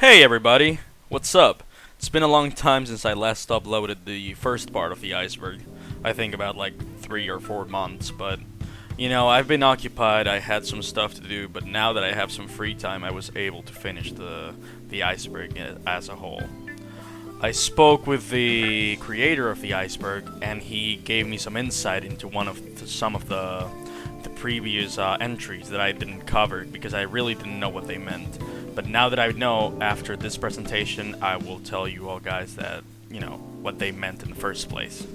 Hey everybody, what's up? It's been a long time since I last uploaded the first part of the Iceberg. I think about like 3 or 4 months, but you know, I've been occupied, I had some stuff to do, but now that I have some free time, I was able to finish the Iceberg as a whole. I spoke with the creator of the Iceberg, and he gave me some insight into some of the previous entries that I didn't cover because I really didn't know what they meant. But now that I know, after this presentation, I will tell you all guys that, you know, what they meant in the first place.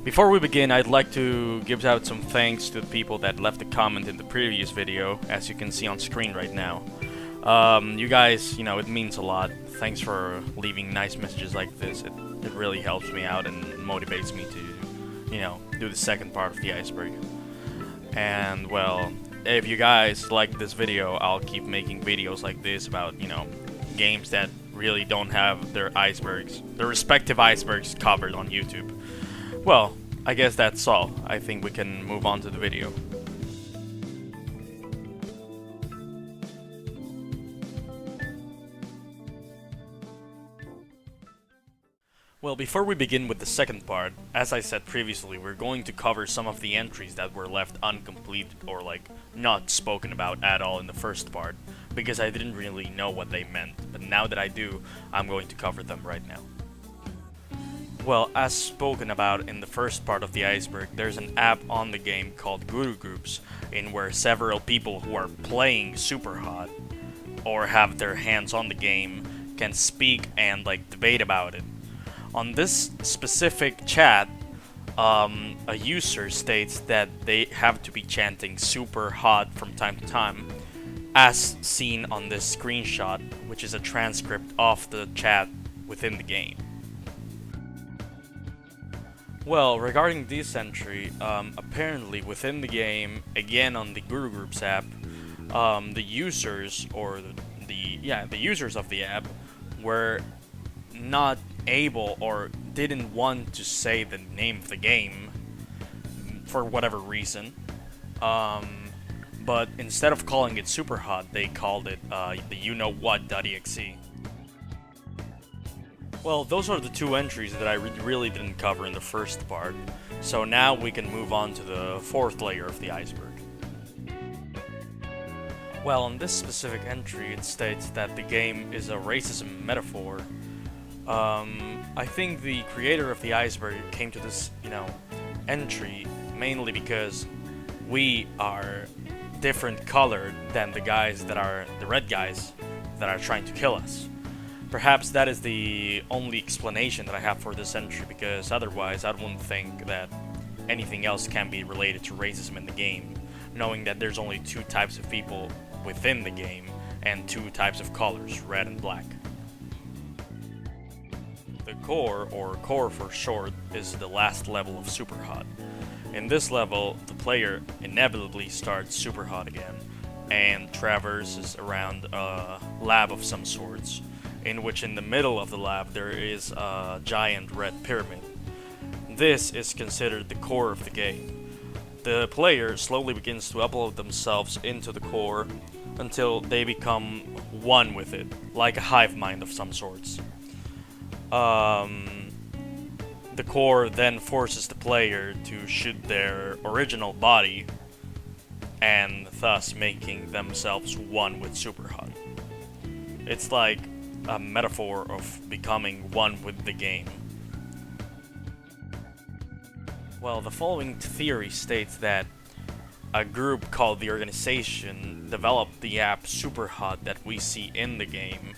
Before we begin, I'd like to give out some thanks to the people that left a comment in the previous video, as you can see on screen right now. You guys, you know, it means a lot. Thanks for leaving nice messages like this. It really helps me out and motivates me to, you know, do the second part of the Iceberg. And, well, if you guys like this video, I'll keep making videos like this about, you know, games that really don't have their respective icebergs covered on YouTube. Well, I guess that's all. I think we can move on to the video. Well, before we begin with the second part, as I said previously, we're going to cover some of the entries that were left uncompleted or like not spoken about at all in the first part, because I didn't really know what they meant, but now that I do, I'm going to cover them right now. Well, as spoken about in the first part of the Iceberg, there's an app on the game called Guru Groups, in where several people who are playing SUPERHOT or have their hands on the game can speak and like debate about it. On this specific chat, a user states that they have to be chanting SUPERHOT from time to time, as seen on this screenshot, which is a transcript of the chat within the game. Well, regarding this entry, apparently within the game, again on the Guru Groups app, the users or the users of the app were not able or didn't want to say the name of the game for whatever reason, but instead of calling it SUPERHOT, they called it the you-know-what.exe. Well, those are the two entries that I really didn't cover in the first part, so now we can move on to the fourth layer of the iceberg. Well, on this specific entry, it states that the game is a racism metaphor. I think the creator of the Iceberg came to this, you know, entry mainly because we are different colored than the red guys that are trying to kill us. Perhaps that is the only explanation that I have for this entry, because otherwise I wouldn't think that anything else can be related to racism in the game, knowing that there's only two types of people within the game and two types of colors, red and black. The core, or core for short, is the last level of SUPERHOT. In this level, the player inevitably starts SUPERHOT again and traverses around a lab of some sorts, in which in the middle of the lab there is a giant red pyramid. This is considered the core of the game. The player slowly begins to upload themselves into the core until they become one with it, like a hive mind of some sorts. The core then forces the player to shoot their original body, and thus making themselves one with SUPERHOT. It's like a metaphor of becoming one with the game. Well, the following theory states that a group called the Organization developed the app SUPERHOT that we see in the game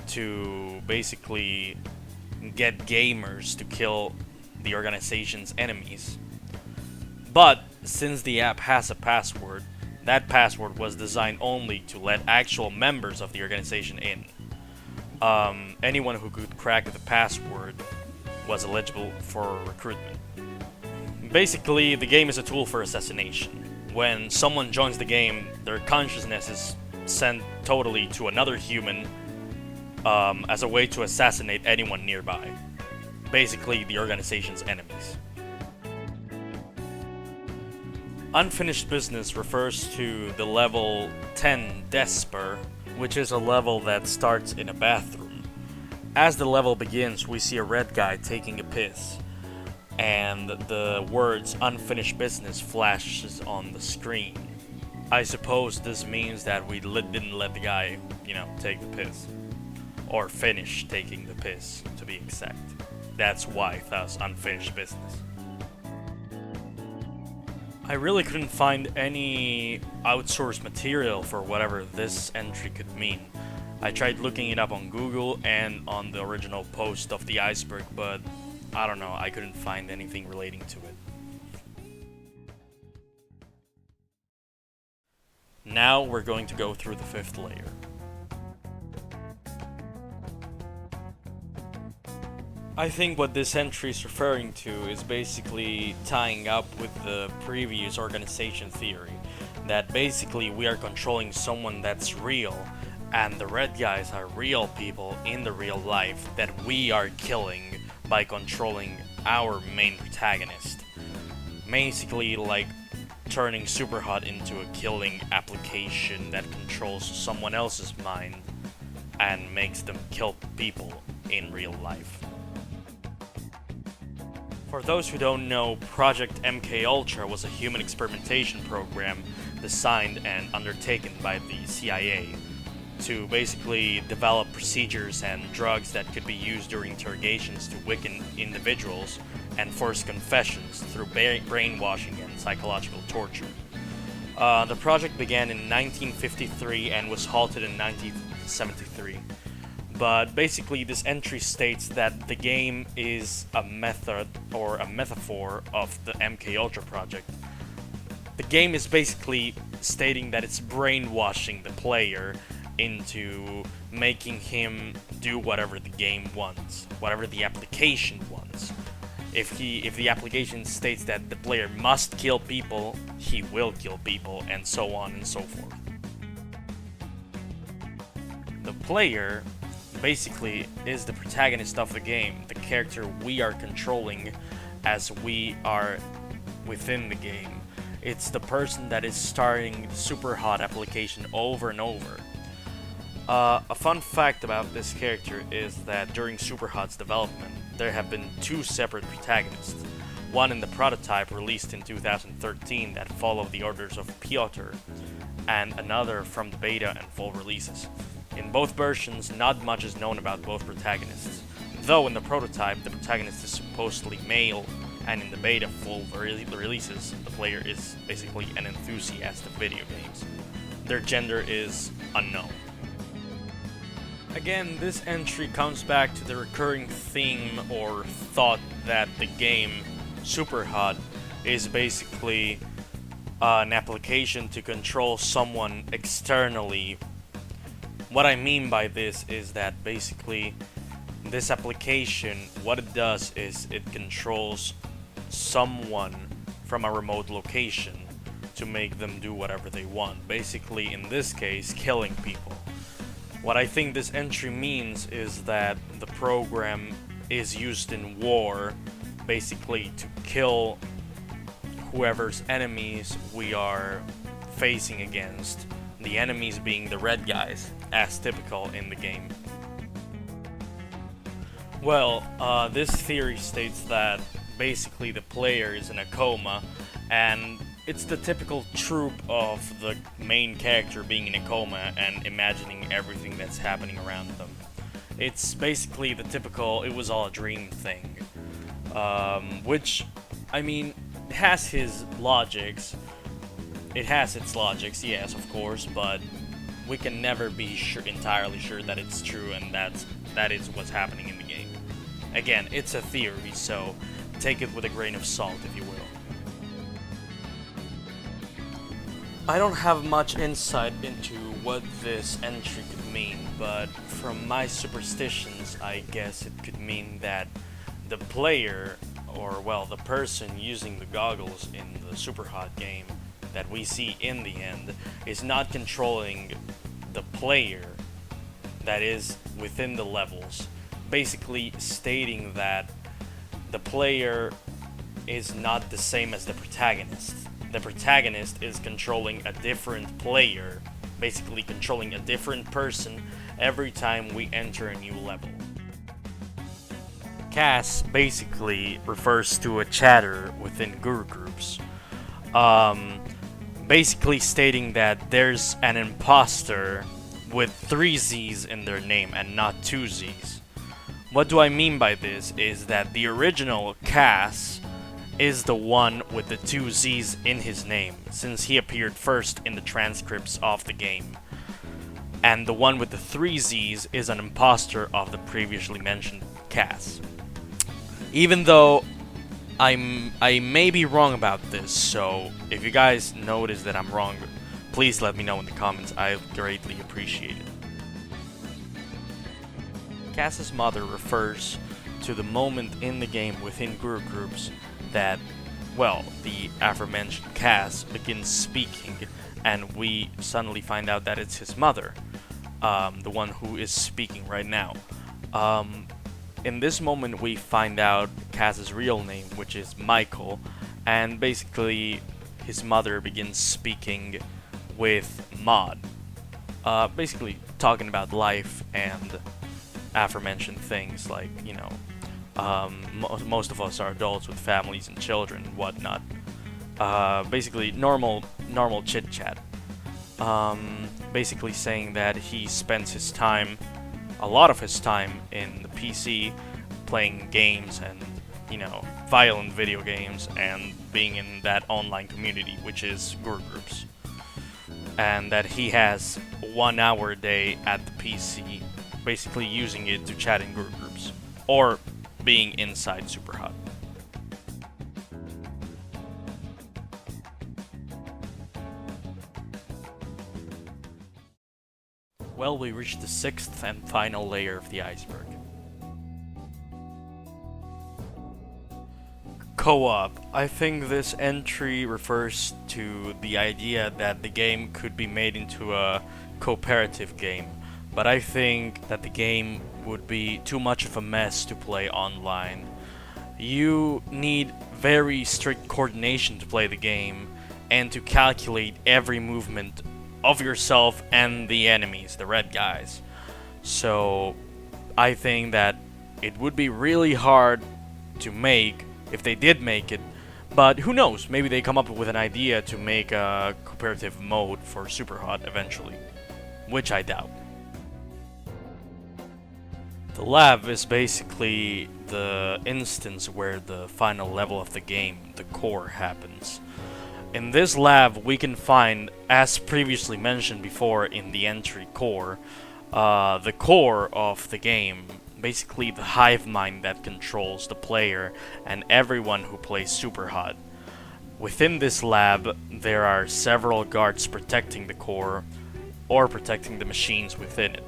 to basically get gamers to kill the organization's enemies. But since the app has a password, that password was designed only to let actual members of the organization in. Anyone who could crack the password was eligible for recruitment. Basically, the game is a tool for assassination. When someone joins the game, their consciousness is sent totally to another human as a way to assassinate anyone nearby. Basically, the organization's enemies. Unfinished business refers to the level 10 Desper which is a level that starts in a bathroom. As the level begins, we see a red guy taking a piss, and the words "unfinished business" flashes on the screen. I suppose this means that we didn't let the guy, take the piss. Or finish taking the piss, to be exact. That's why, thus, unfinished business. I really couldn't find any outsourced material for whatever this entry could mean. I tried looking it up on Google and on the original post of the Iceberg, but I don't know, I couldn't find anything relating to it. Now we're going to go through the fifth layer. I think what this entry is referring to is basically tying up with the previous organization theory, that basically we are controlling someone that's real, and the red guys are real people in the real life that we are killing by controlling our main protagonist. Basically like turning SUPERHOT into a killing application that controls someone else's mind and makes them kill people in real life. For those who don't know, Project MKUltra was a human experimentation program designed and undertaken by the CIA to basically develop procedures and drugs that could be used during interrogations to weaken individuals and force confessions through brainwashing and psychological torture. The project began in 1953 and was halted in 1973. But basically this entry states that the game is a method or a metaphor of the MKUltra project. The game is basically stating that it's brainwashing the player into making him do whatever the game wants, whatever the application wants. If the application states that the player must kill people, he will kill people, and so on and so forth. The player basically is the protagonist of the game, the character we are controlling as we are within the game. It's the person that is starting the SUPERHOT application over and over. A fun fact about this character is that during SUPERHOT's development, there have been two separate protagonists. One in the prototype released in 2013 that followed the orders of Piotr, and another from the beta and full releases. In both versions, not much is known about both protagonists, though in the prototype the protagonist is supposedly male, and in the beta full releases the player is basically an enthusiast of video games. Their gender is unknown. Again, this entry comes back to the recurring theme or thought that the game SUPERHOT is basically an application to control someone externally. What I mean by this is that basically this application, what it does is it controls someone from a remote location to make them do whatever they want. Basically, in this case, killing people. What I think this entry means is that the program is used in war, basically to kill whoever's enemies we are facing against. The enemies being the red guys, as typical in the game. Well, this theory states that basically the player is in a coma, and it's the typical trope of the main character being in a coma and imagining everything that's happening around them. It's basically the typical "it was all a dream" thing, which, I mean, has his logics. It has its logics, yes, of course, but we can never be entirely sure that it's true and that is what's happening in the game. Again, it's a theory, so take it with a grain of salt, if you will. I don't have much insight into what this entry could mean, but from my superstitions, I guess it could mean that the player, or well, the person using the goggles in the SUPERHOT game that we see in the end, is not controlling the player that is within the levels, basically stating that the player is not the same as the protagonist. The protagonist is controlling a different player basically controlling a different person every time we enter a new level. Cass basically refers to a chatter within guru groups, basically stating that there's an imposter with 3 Z's in their name and not 2 Z's. What do I mean by this is that the original Cass is the one with the 2 Z's in his name, since he appeared first in the transcripts of the game. And the one with the 3 Z's is an imposter of the previously mentioned Cass. Even though I may be wrong about this, so if you guys notice that I'm wrong, please let me know in the comments. I greatly appreciate it. Cass's mother refers to the moment in the game within guru groups that, well, the aforementioned Cass begins speaking, and we suddenly find out that it's his mother, the one who is speaking right now. In this moment we find out Cass's real name, which is Michael, and basically his mother begins speaking with Maud, basically talking about life and aforementioned things like, you know, most of us are adults with families and children and whatnot. Basically normal chit chat. Basically saying that he spends his time, a lot of his time, in the PC playing games and, you know, violent video games and being in that online community, which is guru groups. And that he has 1 hour a day at the PC, basically using it to chat in guru groups, or being inside SUPERHOT. Well, we reached the 6th and final layer of the iceberg. Co-op. I think this entry refers to the idea that the game could be made into a cooperative game, but I think that the game would be too much of a mess to play online. You need very strict coordination to play the game, and to calculate every movement of yourself and the enemies, the red guys. So I think that it would be really hard to make if they did make it, but who knows, maybe they come up with an idea to make a cooperative mode for SUPERHOT eventually, which I doubt. The lab is basically the instance where the final level of the game, the core, happens. In this lab we can find, as previously mentioned before in the entry core, the core of the game, basically the hive mind that controls the player and everyone who plays SUPERHOT. Within this lab there are several guards protecting the core, or protecting the machines within it.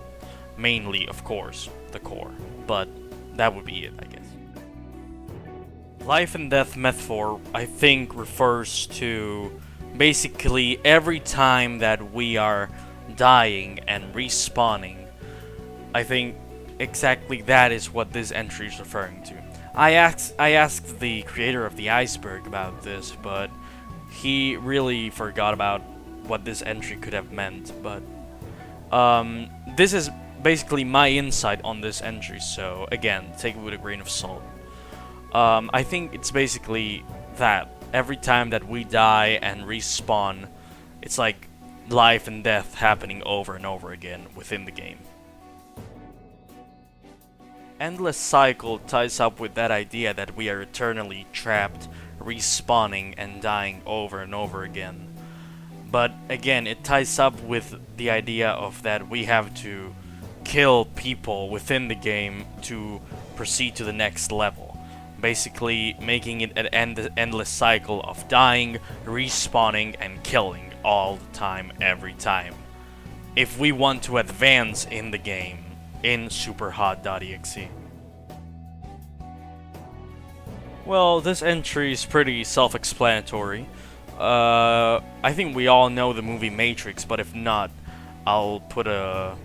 Mainly, of course, the core, but that would be it, I guess. Life and death metaphor, I think, refers to basically every time that we are dying and respawning. I think exactly that is what this entry is referring to. I asked the creator of the Iceberg about this, but he really forgot about what this entry could have meant. But this is basically my insight on this entry, so again, take it with a grain of salt. I think it's basically that every time that we die and respawn, it's like life and death happening over and over again within the game. Endless cycle ties up with that idea that we are eternally trapped, respawning and dying over and over again. But again, it ties up with the idea of that we have to kill people within the game to proceed to the next level. Basically making it an endless cycle of dying, respawning and killing all the time, every time, if we want to advance in the game in SUPERHOT.exe. Well, this entry is pretty self-explanatory. I think we all know the movie Matrix, but if not, I'll put a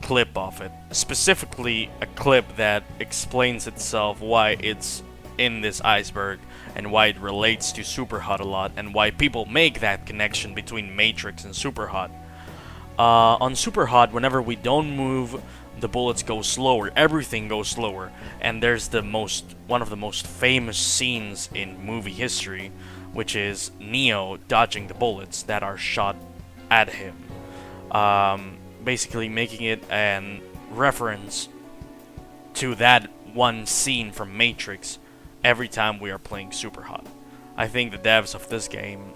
clip of it. Specifically, a clip that explains itself why it's in this iceberg, and why it relates to SUPERHOT a lot, and why people make that connection between Matrix and SUPERHOT. On SUPERHOT, whenever we don't move, the bullets go slower. Everything goes slower, and there's one of the most famous scenes in movie history, which is Neo dodging the bullets that are shot at him. Basically making it an reference to that one scene from Matrix every time we are playing SUPERHOT. I think the devs of this game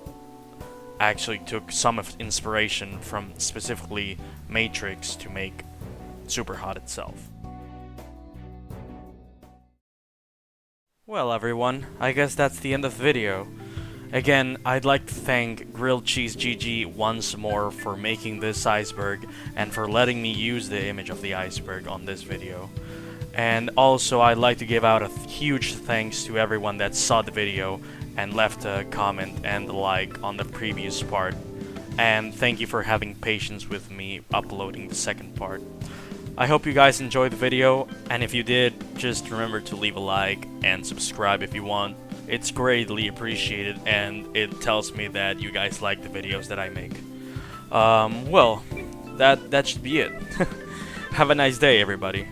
actually took some of inspiration from specifically Matrix to make SUPERHOT itself. Well everyone, I guess that's the end of the video. Again, I'd like to thank GrilledCheeseGG once more for making this iceberg and for letting me use the image of the iceberg on this video. And also I'd like to give out a huge thanks to everyone that saw the video and left a comment and a like on the previous part. And thank you for having patience with me uploading the second part. I hope you guys enjoyed the video, and if you did, just remember to leave a like and subscribe if you want. It's greatly appreciated, and it tells me that you guys like the videos that I make. Well, that should be it. Have a nice day, everybody.